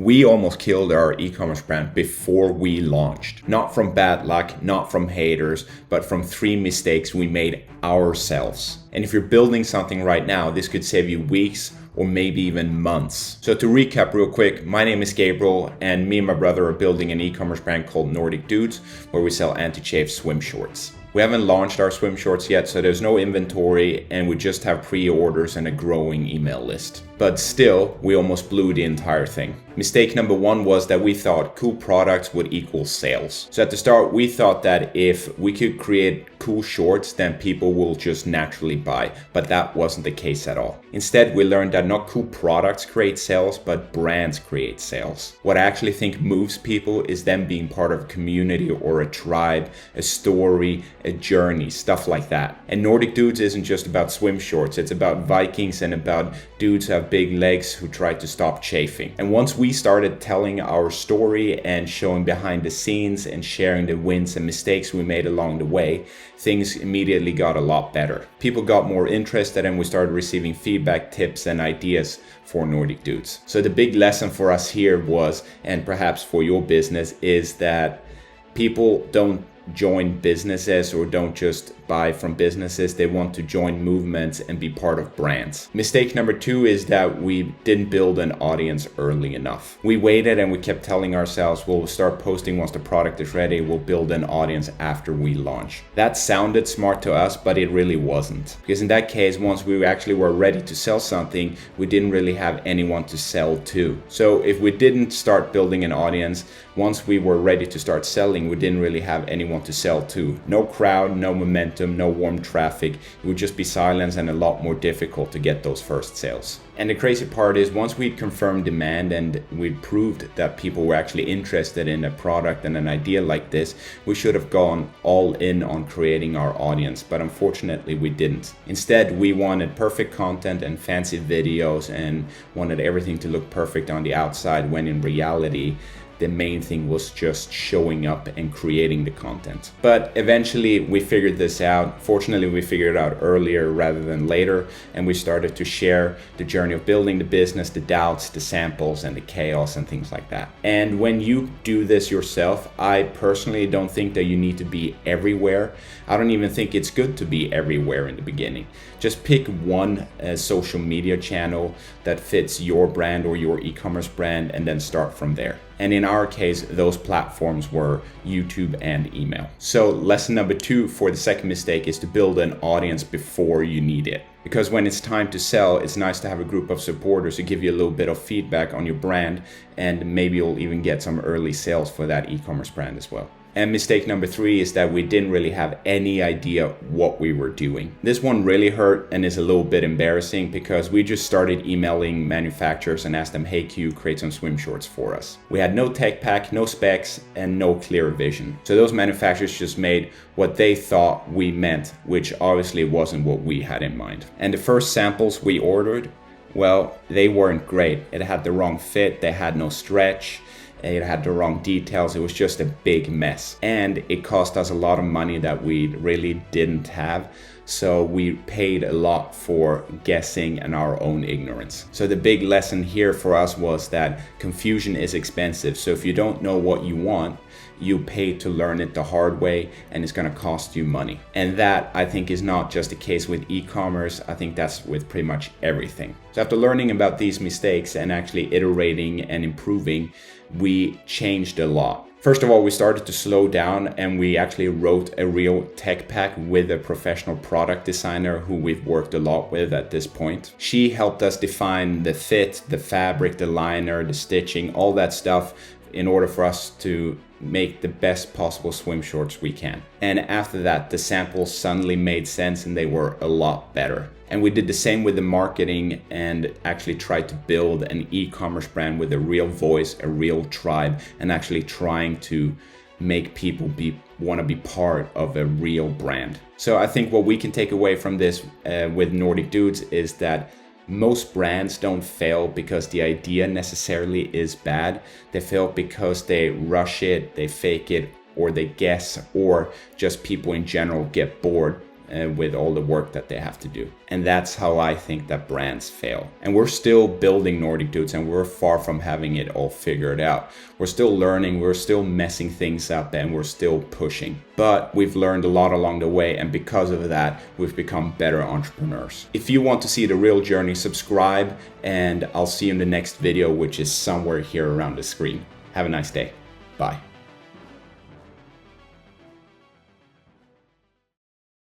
We almost killed our e-commerce brand before we launched. Not from bad luck, not from haters, but from 3 mistakes we made ourselves. And if you're building something right now, this could save you weeks or maybe even months. So to recap real quick, my name is Gabriel, and me and my brother are building an e-commerce brand called Nordic Dudes, where we sell anti-chafe swim shorts. We haven't launched our swim shorts yet, so there's no inventory, and we just have pre-orders and a growing email list. But still, we almost blew the entire thing. Mistake number 1 was that we thought cool products would equal sales. So at the start, we thought that if we could create cool shorts, then people will just naturally buy. But that wasn't the case at all. Instead, we learned that not cool products create sales, but brands create sales. What I actually think moves people is them being part of a community or a tribe, a story, a journey, stuff like that. And Nordic Dudes isn't just about swim shorts, it's about Vikings and about dudes who have big legs who try to stop chafing. And once we started telling our story and showing behind the scenes and sharing the wins and mistakes we made along the way, things immediately got a lot better. People got more interested and we started receiving feedback, tips and ideas for Nordic Dudes. So the big lesson for us here was, and perhaps for your business, is that people don't join businesses or don't just buy from businesses. They want to join movements and be part of brands. Mistake number 2 is that we didn't build an audience early enough. We waited and we kept telling ourselves, we'll start posting once the product is ready, we'll build an audience after we launch. That sounded smart to us, but it really wasn't. Because in that case, once we actually were ready to sell something, we didn't really have anyone to sell to. So if we didn't start building an audience, once we were ready to start selling, we didn't really have anyone to sell to. No crowd, no momentum, no warm traffic. It would just be silence and a lot more difficult to get those first sales. And the crazy part is, once we'd confirmed demand and we'd proved that people were actually interested in a product and an idea like this, we should have gone all in on creating our audience, but unfortunately we didn't. Instead, we wanted perfect content and fancy videos and wanted everything to look perfect on the outside, when in reality, the main thing was just showing up and creating the content. But eventually we figured this out. Fortunately, we figured it out earlier rather than later, and we started to share the journey of building the business, the doubts, the samples, and the chaos and things like that. And when you do this yourself, I personally don't think that you need to be everywhere. I don't even think it's good to be everywhere in the beginning. Just pick one social media channel that fits your brand or your e-commerce brand and then start from there. And in our case, those platforms were YouTube and email. So lesson number 2 for the second mistake is to build an audience before you need it. Because when it's time to sell, it's nice to have a group of supporters who give you a little bit of feedback on your brand, and maybe you'll even get some early sales for that e-commerce brand as well. And mistake number 3 is that we didn't really have any idea what we were doing. This one really hurt and is a little bit embarrassing, because we just started emailing manufacturers and asked them, hey, can you create some swim shorts for us? We had no tech pack, no specs, and no clear vision. So those manufacturers just made what they thought we meant, which obviously wasn't what we had in mind. And the first samples we ordered, well, they weren't great. It had the wrong fit, they had no stretch, it had the wrong details. It was just a big mess, and it cost us a lot of money that we really didn't have. So we paid a lot for guessing and our own ignorance. So the big lesson here for us was that confusion is expensive. So if you don't know what you want, you pay to learn it the hard way, and it's going to cost you money. And that, I think, is not just the case with e-commerce. I think that's with pretty much everything. So after learning about these mistakes and actually iterating and improving, we changed a lot. First of all, we started to slow down, and we actually wrote a real tech pack with a professional product designer who we've worked a lot with at this point. She helped us define the fit, the fabric, the liner, the stitching, all that stuff, in order for us to make the best possible swim shorts we can. And after that, the samples suddenly made sense and they were a lot better. And we did the same with the marketing and actually tried to build an e-commerce brand with a real voice, a real tribe, and actually trying to make people want to be part of a real brand. So I think what we can take away from this with Nordic Dudes is that most brands don't fail because the idea necessarily is bad. They fail because they rush it, they fake it, or they guess, or just people in general get bored with all the work that they have to do. And that's how I think that brands fail. And we're still building Nordic Dudes, and we're far from having it all figured out. We're still learning, we're still messing things up, and we're still pushing. But we've learned a lot along the way, and because of that, we've become better entrepreneurs. If you want to see the real journey, subscribe, and I'll see you in the next video, which is somewhere here around the screen. Have a nice day. Bye.